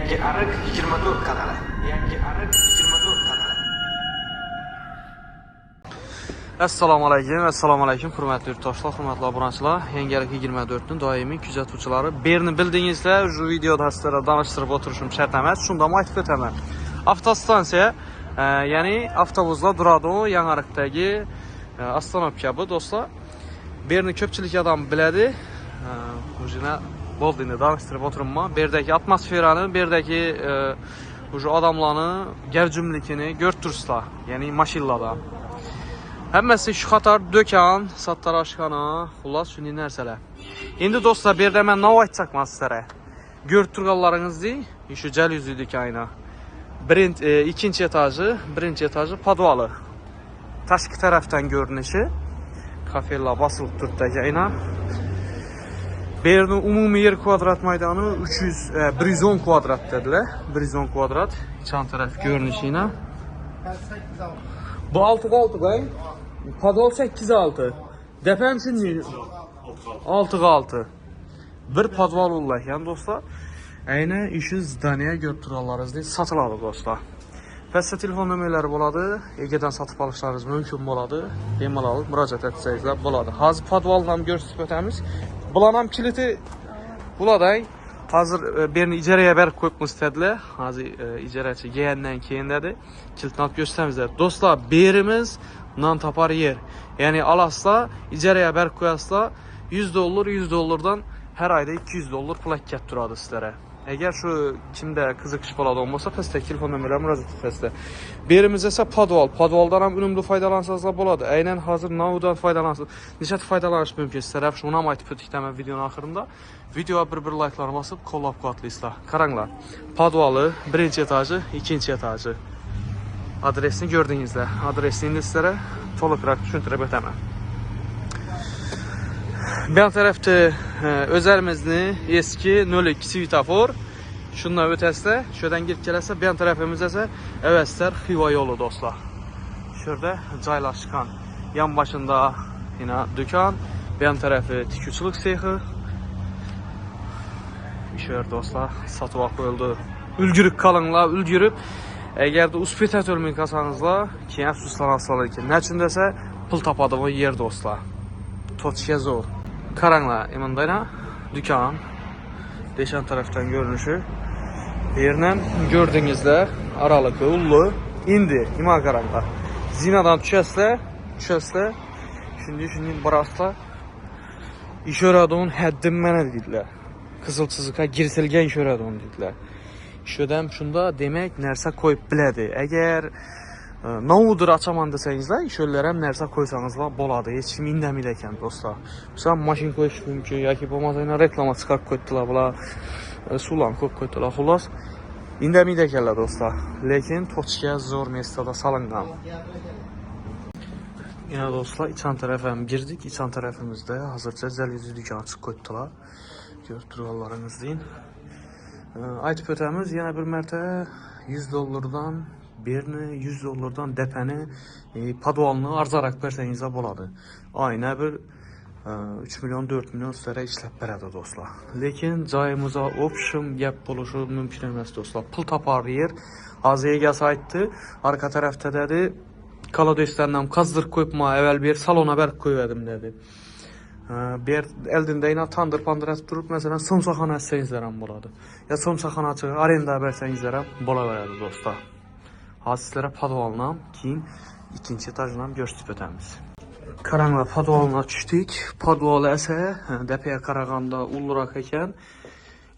Yangi Ariq 24 kanali. Yangi Ariq 24 kanali. Assalomu alaykum, hurmatli yurtdoshlar, hurmatli obunachilar. Yangi Ariq 24 ning doimiy kuzatuvchilari. Berni bildingizlar, shu videoda sizlarga tanishtirib o'tirishim shart emas. Shunda aytib o'taman. Avtostansiya, ya'ni avtobuslar duradi, Yangi Ariqdagi ostanovka kabi do'stlar. Berni ko'pchilik odam biladi. O'zina Boldini tanıştırıp oturma. Berdeki atmosferanı, berdeki şu adamlarını, gercümlikini görtürsüzler. Yani maşillada. Hemmesi şu kadar dökan, sattar aşkana, xullas şunu nerseler. Şimdi dostlar berde ben ne aytsak sizlere. Görtürgallarınız değil, şu cəlüzlü dükkanına. İkinci etajı padvalı. Taşkı taraftan görünüşü. Kafella basılıp turtdaki ayna. Berni umumi yer kvadrat maydanı 110 kvadrat dediler. 110 kvadrat. Çan taraf görünüşüyle. Bu 6x6 gay. Padol 8x6. Depen için 6x6. Bir padval olacak yani dostlar. Aynı işi zdaniye götürürleriniz değil. Satıladı dostlar. Pəssə telefon nömrələri boladı. Egedən satıb alışlarınız mümkün boladı. Bemalal müraciət etsəydilər boladı. Hazır padvalla görsüz ötəmiz. Bulanam kiliti buladay. Hazır birini icarəyə bərk qoyub istədilər. Hazır icarəçi geyəndən keyindədir. Kilitini alıb göstəmizlər. Dostlar, berimiz nan tapar yer. Yəni alasla, icarəyə bərk qoyasla $100 hər ayda $200 pul əkət duradı sizlərə. Eğer şu kimdə qızıq şipalada olmasa, pəstə telefon nömrələri müraciət etsələr. Berimizdə isə padval. Padvaldan ham ünümlü faydalansanızlar boladı. Əynən hazır naudan faydalansınız. Neçə faydalanış mümkün sizlərə. Şuna aytıb ötükləmə videonun axırında. Videoya bir like'lar basıb qollab quvvatlayırsınızlar. Qaranglar. Padvalı, birinci etajı, ikinci etajı. Adresini gördünüzlər. Adresini indi sizlərə tolikrak düşündürüb ötəməm. Ben tarafta özelimizni eski 02 svetofor. Şundan ötesinde şuradan girip gelirse ben tarafımızda ise Əvəzlər Xiva yolu dostlar. Şurada caylaşkan yan başında yine dükkan. Ben tarafı tiküçülük seyxi. Şöyle dostlar satıva koyuldu. Ülgürüp kalınla ülgürüp. Eğer de uspetət ölmeyin kasanızla ki əfsuslanasılar ki. Ne için dese pul tapadığım yer dostlar. Toçya zor. Karanla imandayla dükkan deşen taraftan görünüşü yerden gördüğünüzde aralıklı ullu indi ima karanla zinadan düşesle şimdi burasla iş öradığın haddim mənə dediler kızılçızıqa girsilgen iş öradığın dediler işödəm şunda demek nersə koyup bilədi eğer naudur açaman desəynizlər, işöllərəm nərsə koysanızlar boladı. Heç kim indəmidəkən dostlar. Mesela maşin koyuş mümkün, ya ki bu mazayla reklama çıxarıb koydular, bula sulan koyub koydular. Xulas, indəmidəkənlər dostlar. Lakin Toçkiyə zor mestada salınqan. Yine dostlar, içan tərəfəm girdik. İçan tərəfimizdə hazırca cəlüzü dükkan açıq koydular. Görtürüyorlarınız deyin. Aytıb ötəmiz, yenə bir mərtə $100'dan birini $100'dan depəni padvalını arzarak versənizə boladı. Ayna bir 3 milyon 4 milyon sizlərə işləb bərədə dostlar. Lakin cayımıza opşum gəp buluşu mümkün emas dostlar. Pul tapar yer Aziyə gəlsaydı arka tərəfdədir. Kaladöstəndən qazdır qoyubma əvvəl bir salona bərk qoyuverdim dedi. Bir eldində yine tandır pandır etib durub məsələn somsaxana etsənizlərəm boladı. Ya somsaxana açıq arenda versənizlərəm bola verədi dostlar. Sizlərə padvalına keyin ikinci etajdan göstərib ötəmiz. Karanla padvalına düşdük. Padvalı isə dəpəyə qaraganda ulluraq ekan.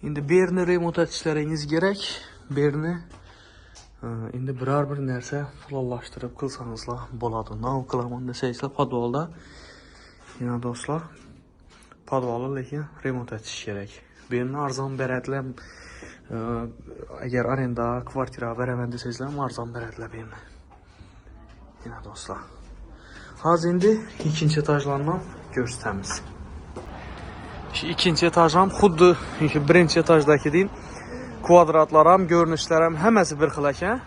İndi berini remont etişləriniz gerek. Berini indi bir нәрsə fulallaşdırıb qılsanızla boladı. Nav qılaman desəysizlər padvalda. Yine dostlar padvalı lakin remont etiş gerek. Berini arzan bərədlə eğer arenda kvartira verəmən desəysizlər arzan bərədlə berini. Yine dostlar. Haz indi ikinci etajlarından göstəmiz. İkinci etajdan xuddi birinci etajdaki deyin kvadratlaram, görünüşlərim həməsi bir xil ekan.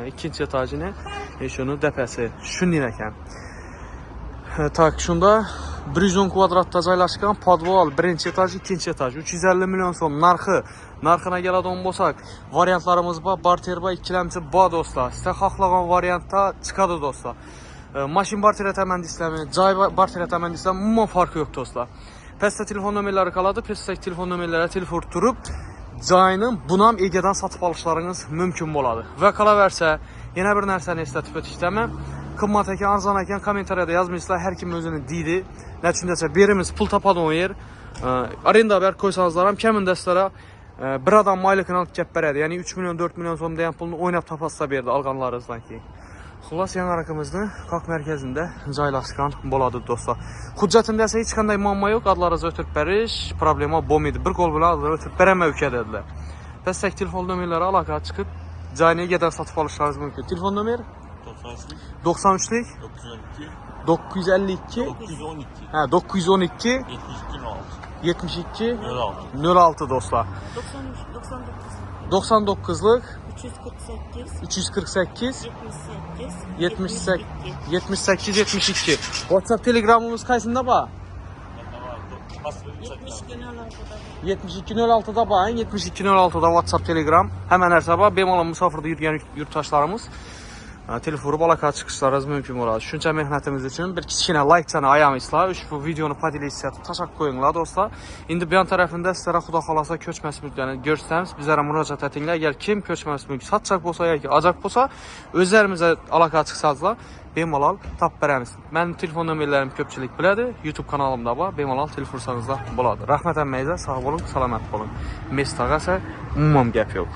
İkinci etajını şunu dəpəsi şunun ekan. Tak şunda 110 kvadratda joylashgan podval, birinchi etaj, ikkinchi etaj, 350 milyon so'm narxi. Narxına gəladigan bolsaq, variantlarımız var. Barter var, ikilemchi bor do'stlar. Sizlar xohlagan variantda chiqadi do'stlar. Mashin barter etaman deysizlarmi, joy barter etaman deysizlarmi, umuman farqi yo'q do'stlar. Pastda telefon nomerlari qoladi, pastdagi telefon nomerlariga telefon turib, joyni bunam egadan satıb alışlarınız mümkün bo'ladi. Va qolaversa, yana bir narsani eslatib o'tishdaman. Qimmat ekan, arzon ekan, kommentariyada yozmaysizlar, har kim o'zini deydi. Nechundasa berimiz pul topadigan yer. Arenda ber qo'ysangizlar ham kamida sizlarga bir adam maylikini olib kelib beradi. Ya'ni 3 milyon 4 milyon so'm degan pulni o'ynab topasizlar berdi alganlaringizdan keyin. Xullas, yangarakimizni Qoq markazida joylashgan bo'ladi do'stlar. Hujjatimda esa hech qanday muammo yo'q. Adlaringizni o'tirib berish problema bo'lmaydi. Bir qo'l bilan adlarni o'tirib beraman uka dedilar. Pastdagi telefon nomerlari aloqaga chiqib, joyni egadan sotib olishlaringiz mumkin. Telefon nomer 93lik 952 912 72 06 do'stlar. 99'lık 348 78 72. WhatsApp Telegram'ımız kaysında ba? 7206'da ba, 7206'da WhatsApp Telegram. Hemen her sabah bemalım misafirde yürüyen yurttaşlarımız telefonu balaka çıxışlarınız mümkün olacaq. Şunca mehnətimiz üçün bir kiçikine like çanı ayağımızla bu videonu paylaşıb təşəkkür qoyunlar dostlar. İndi bir yan tərəfində sizlərə xuda xalasa köçməsi mülklərini görsəniz, bizlərə müraciət etіңlər. Əgər kim köçməsi mülk satacaq bolsa, ya ki acaq bolsa, özlərimizə alaka çıxsazlar, bemalal tap verəmiz. Mənim telefon nömrələrim köpçülük bilədir. YouTube kanalımda var, bemalal telefonsanızda buladı. Rəhmət əmməyizə, sağ olun, salamat olun. Mestağa isə umum gəp yox.